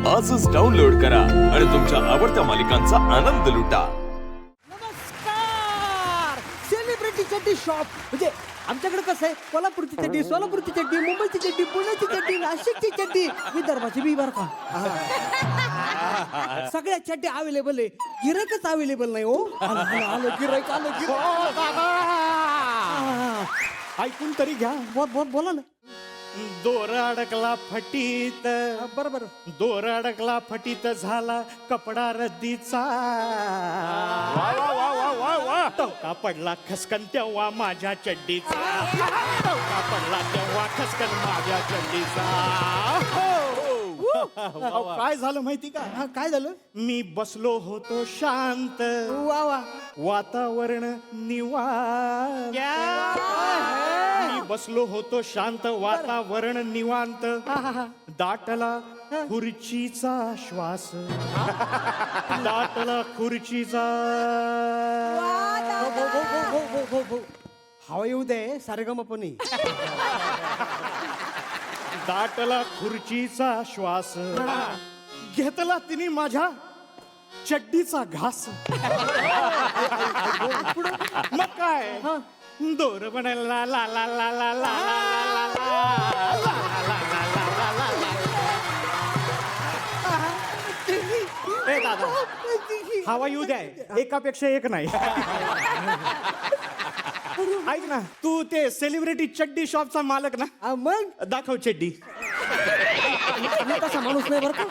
आजच डाउनलोड करा आणि तुमच्या आवडत्या मालिकांचा आनंद लुटा. नमस्कार. सेलिब्रिटी चड्डी शॉप म्हणजे आमच्याकडे कसं आहे, कोल्हापूरची चड्डी, सोलापूरची चड्डी, मुंबईची चड्डी, पुण्याची चड्डी, नाशिकची चड्डी, विदर्भाची बी बरं का. सगळ्या चड्डी अवेलेबल आहे. गिरायकच अवेलेबल नाही हो. आलो गिरायक आलो ऐकून तरी घ्या. बोला ना. दोर अडकला फटीत, बरोबर. दोर अडकला फटीत झाला कपडा रद्दीचा. टवका पडला खसकन तेव्हा माझ्या चड्डीचा. टवका पडला तेव्हा खसकन माझ्या चड्डीचा. काय झालं माहिती का? हा, काय झालं? मी बसलो होतो शांत, वा वा. वातावरण निवांत. मी बसलो होतो शांत, वातावरण निवांत. दाटला खुर्चीचा श्वास, दाटला खुर्चीचा. हवा येऊ दे. सारेगमपणी. दाटला खुर्चीचा श्वास, घेतला तिने माझ्या चड्डीचा घास. मग काय दोर बनायला ला ला ला ला ला दादा, हवा येऊ द्या. एकापेक्षा एक नाही. ऐक ना, तू ते सेलिब्रिटी चड्डी शॉपचा मालक ना? मग दाखव चड्डी. मी तसा माणूस नाही बरं का.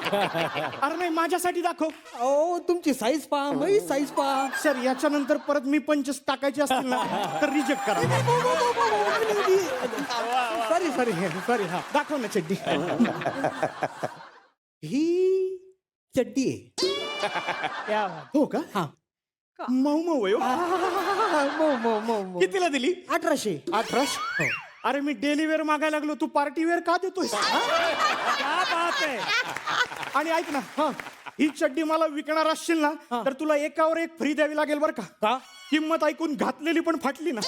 अरे नाही, माझ्यासाठी दाखव. ओ, तुमची साईज पहा, माझी साईज पहा. सर, याच्यानंतर परत मी पंचस टाकायचे असतील ना तर रिजेक्ट करा. Sorry sorry sorry. हा, दाखव ना चड्डी. ही चड्डी आहे. हो का? हा. मऊ मऊ आहे हो. मो. कितीला दिली? 1800. 1800. अरे मी डेली वेअर मागायला लागलो, तू पार्टी वेअर का देतोय? आणि ऐक ना, ही चड्डी मला विकणार असशील ना तर तुला एकावर एक फ्री द्यावी लागेल बरं का. किंमत ऐकून घातलेली पण फाटली ना.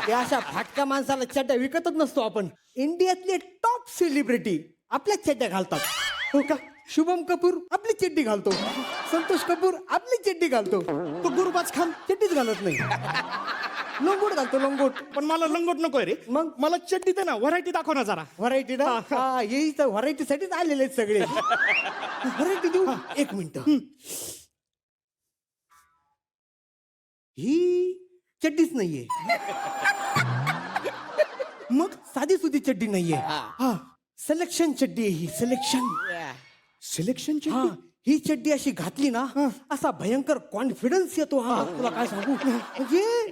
या अशा फाटक्या माणसाला चड्ड्या विकतच नसतो आपण. इंडियातले टॉप सेलिब्रिटी आपल्या चड्ड्या घालतात. हो का? शुभम कपूर आपली चड्डी घालतो, संतोष कपूर आपली चड्डी घालतो. तो गुरुबाज खान चड्डीच घालत नाही. लंगोट घालतो, लंगोट. पण मला लंगोट नकोय रे. मग? मला चड्डी दे ना, व्हरायटी दाखव ना जरा. व्हरायटी ना. हे तर व्हरायटी साठीच आलेले आहेत सगळे. व्हरायटी देऊ. एक मिनिट. ही चड्डीच नाहीये. मग साधी सुधी चड्डी नाहीये. सिलेक्शन चड्डी आहे ही. सिलेक्शन हा, ही चड्डी अशी घातली ना, असा भयंकर कॉन्फिडन्स येतो. हा, तुला काय सांगू, म्हणजे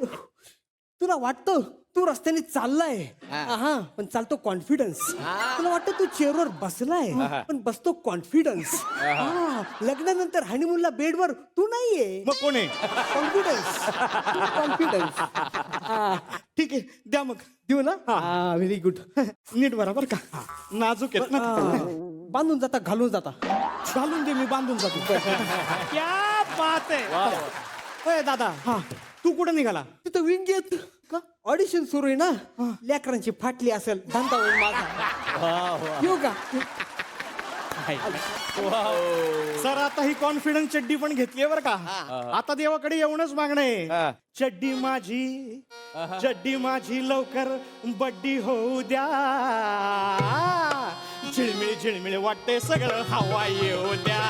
तुला वाटतं तू रस्त्याने चाललाय, हा, पण चालतो कॉन्फिडन्स. तुला वाटतं तू चेअरवर बसलाय, पण बसतो कॉन्फिडन्स. लग्नानंतर हनीमूनला बेडवर तू नाहीये. मग कोण आहे? कॉन्फिडन्स. ठीक आहे, द्या मग. देऊ ना. Very good. नीट बरोबर का? नाजूक आहेत ना. बांधून जाता, घालून जाता. घालून दे, मी बांधून जातो. क्या बात आहे. ओय दादा, तू कुठं निघाला? तिथं विंगेत ऑडिशन सुरू आहे ना. लेकरांची फाटली असेल, धंदा होईल माझा. येऊ का? सर, आता ही कॉन्फिडन्स चड्डी पण घेतलीये बरं का. आता देवाकडे येऊनच मागणं आहे. चड्डी माझी लवकर बड्डी होऊ द्या. झिळमिळ झिळमिळ वाटते सगळं हवा येऊ द्या.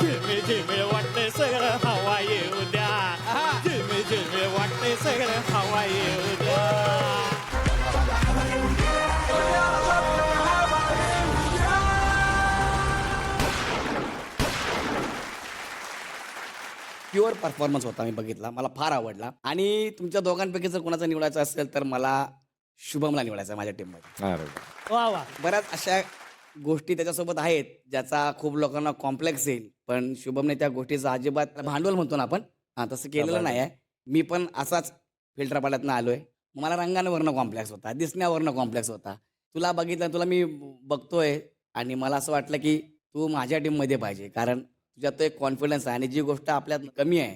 झिळमिळ झिळमिळ वाटते सगळं हवा येऊ द्या. झिळमिळ झिळमिळ वाटते सगळं हवा येऊ द्या. प्युअर परफॉर्मन्स होता, मी बघितला, मला फार आवडला. आणि तुमच्या दोघांपैकी जर कोणाचं निवडायचं असेल तर मला शुभमला निवडायचं आहे माझ्या टीममध्ये. वा वा. बऱ्याच अशा गोष्टी त्याच्यासोबत आहेत ज्याचा खूप लोकांना कॉम्प्लेक्स येईल, पण शुभमने त्या गोष्टीचं अजिबात भांडवल म्हणतो ना आपण, तसं केलेलं नाही आहे. मी पण असाच फिल्टर पाड्यातनं आलोय. मला रंगांवरनं कॉम्प्लेक्स होता, दिसण्यावरनं कॉम्प्लेक्स होता. तुला बघितलं, तुला मी बघतोय आणि मला असं वाटलं की तू माझ्या टीममध्ये पाहिजे, कारण तुझ्यात तो एक कॉन्फिडन्स आहे. आणि जी गोष्ट आपल्यात कमी आहे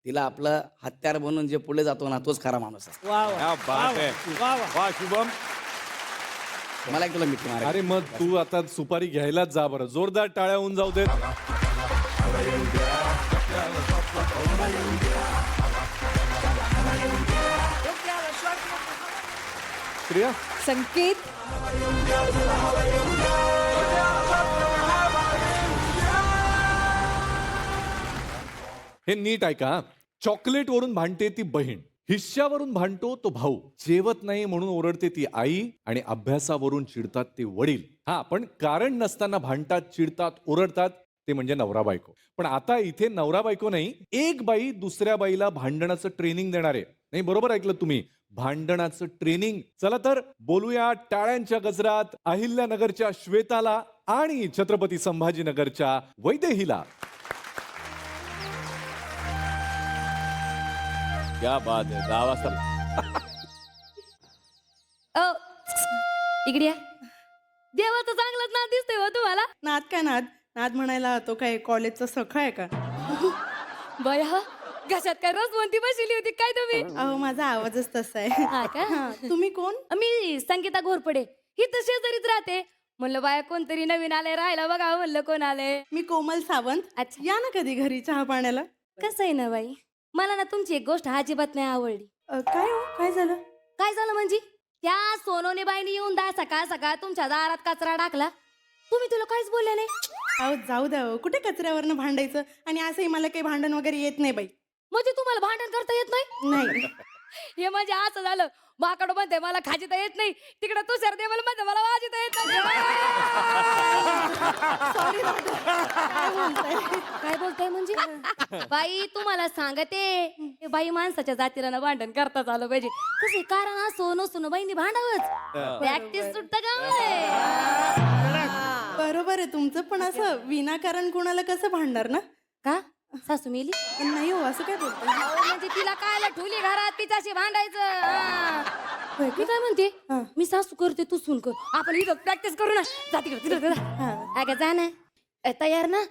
तिला आपलं हत्यार बनून जे पुढे जातो ना, तोच खरा माणूस आहे. वा वा. क्या बात है. वा वा. वाह शुभम. मला एक तुला मिठी मार. अरे मग तू आता सुपारी घ्यायलाच जा बरं. जोरदार टाळ्या होऊन जाऊ देत. प्रिया संकेत हे नीट ऐका. चॉकलेट वरून भांडते ती बहीण, हिश्श्यावरून भांडतो तो भाऊ, जेवत नाही म्हणून ओरडते ती आई, आणि अभ्यासावरून चिडतात ते वडील. हा, पण कारण नसताना भांडतात, चिडतात, ओरडतात ते म्हणजे नवरा बायको. पण आता इथे नवरा बायको नाही, एक बाई दुसऱ्या बाईला भांडणाचं ट्रेनिंग देणार आहे. नाही, बरोबर ऐकलं तुम्ही, भांडणाचं ट्रेनिंग. चला तर बोलूया टाळ्यांच्या गजरात अहिल्यानगरच्या श्वेताला आणि छत्रपती संभाजीनगरच्या वैदेहीला. क्या बात आहे. 10 वाजता इकडे या. देवाचं चांगलाच नाद दिसतोय हो तुम्हाला. नाद काय नाद? नाद म्हणायला तो काय कॉलेजचा सखा आहे का? बया घशात काय रसवंती बसली होती काय तुम्ही? अहो माझा आवाजच तसा आहे. हा का? हा, तुम्ही कोण? मी संगीता घोरपडे, ही तर शेजारीच राहते. म्हणलं बाया कोणतरी नवीन आलंय राहायला, बघा म्हणलं कोण आलंय. मी कोमल सावंत. अच्छा. या ना कधी घरी चहा पाण्याला. कसं आहे ना बाई, मला ना तुमची एक गोष्ट अजिबात नाही आवडली. काय हो, काय झालं? काय झालं म्हणजे? त्या सोनोने बाईने येऊन सकाळ सकाळ तुमच्या दारात कचरा टाकला, तुम्ही तुला काहीच बोलले नाही. अहो जाऊ द्या हो, कुठे कचऱ्यावरनं भांडायचं. आणि असंही मला काही भांडण वगैरे येत नाही बाई. म्हणजे तुम्हाला भांडण करता येत नाही? नाही. हे म्हणजे असं झालं, माकड म्हणते मला खाजीता येत नाही, तिकडे तुषार देवल म्हणते मला वाजिता येत नाही. सॉरी काय बोलताय म्हणजे? बाई तुम्हाला सांगते, हे बाई माणसाच्या जातीला ना भांडण करताच आलं पाहिजे. कसं कारण असो नसो ना बाईनी भांडावच, प्रॅक्टिस सुटत का? बरोबर आहे तुमचं, पण असं विनाकारण कोणाला कसं भांडणार ना? का सासू मेली? नाही हो, असं काय बोलताय? अहो, म्हणजे तिला कायला ठुली घरात तिच्याशी भांडायचं? मी काय म्हणते, मी सासू करते तू सून कर, आपण इथं प्रॅक्टिस करू ना. जा तिकडे अगं जा ना. तयार ना?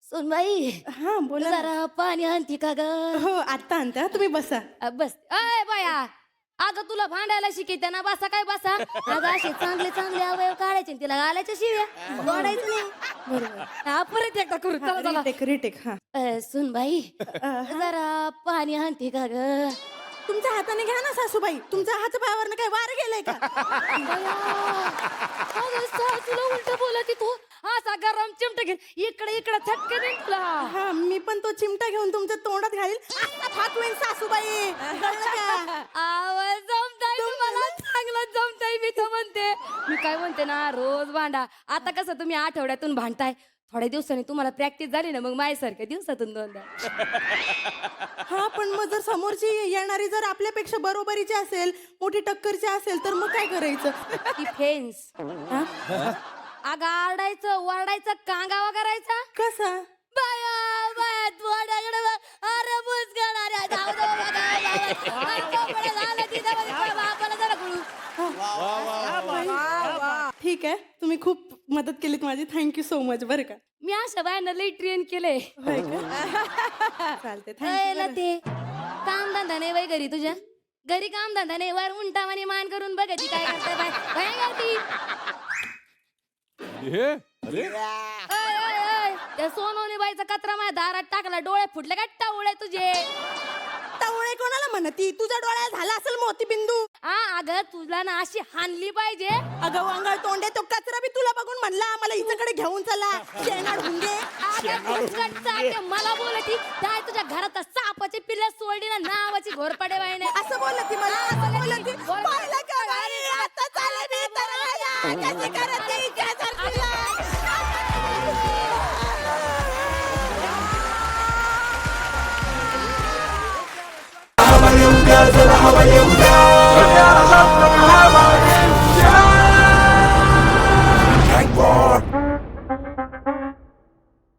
सुनबाई हा बोला ना. जरा पाणी आणते का ग? हो आता आणता, तुम्ही बसा. बस. अय बाया, अगं तुला भांडायला शिकते ना, बसा काय बसा. अगं असे चांगले चांगले अवयव काढायचे आणि तिला घालायच्या शिव्या बोलायचं नाही. बरोबर. हा परत एकदा करू. चला, चला. रिटेक. हा सुनबाई जरा पाणी आणते का ग? तुमच्या हाताने घ्या ना सासूबाई, तुमच्या हातापायावरनं काय वार गेलाय का? तुला उलट बोलत तू, असा गरम चिमटा घेऊन इकडे इकडे थटके तुला. हा मी पण तो चिमटा घेऊन तुमच्या तोंडात घालील. फाटवेन सासूबाई, कळलं का? आवाज जमताय तुम्हाला, चांगलं जमताय. मी तर म्हणते, मी काय म्हणते ना, रोज भांडा. आता कसं तुम्ही आठवड्यातून भांडताय, थोड्या दिवसांनी तुम्हाला प्रॅक्टिस झाली ना, मग माझ्यासारख्या दिवसातून 2दा. हा पण मग जर समोरची येणारी जर आपल्यापेक्षा बरोबरीची असेल, मोठी टक्करची असेल, तर मग काय करायचं? ती फेन्स. अगं आरडायचं, वरडायचं, कांगावा करायचा. कसा? बाया बाया तोंडाकडे बघ. अरे बुजगाड, अरे जाऊ दे बाबा, झालं तिथं मध्ये बापाला जरा गुळू. ठीक आहे, तुम्ही खूप मदत केलीत माझी, थँक्यू सो मच. बरं का? मी अशा बायांना लई ट्रेन केलंय. होय का? चालते, ना थँक्यू. ते काम धंदा नाही बाई घरी तुझ्या? घरी काम धंदा नाही, वर उंटावानी मान करून बघायची काय करते बाय, काय करती? हे अरे ओय, ओय, ओय. त्या सोनवणी बाईचा कचरा माझ्या दारात टाकला, डोळे फुटले का टावळे तुझे? टावळे कोणाला म्हणती? तुझ्या डोळ्यात झाला असेल मोतीबिंदू. अगं तुला ना अशी हानली पाहिजे. अगं वांगळ तोंडे, तो कचरा बी तुला बघून म्हणला मला हिच्याकडे घेऊन चला. शेणाड हुंगे. मला बोलती काय तुझ्या घरात सापाची पिल्ला सोडली ना, नावाची घोरपाडे बाईने. असं बोलती मला, असं बोलती. पाहिलं का बाई? आता चालले मी तर राया. कशी करते हिच्या सारखीला. हवा येऊ द्या, जरा हवा येऊ द्या.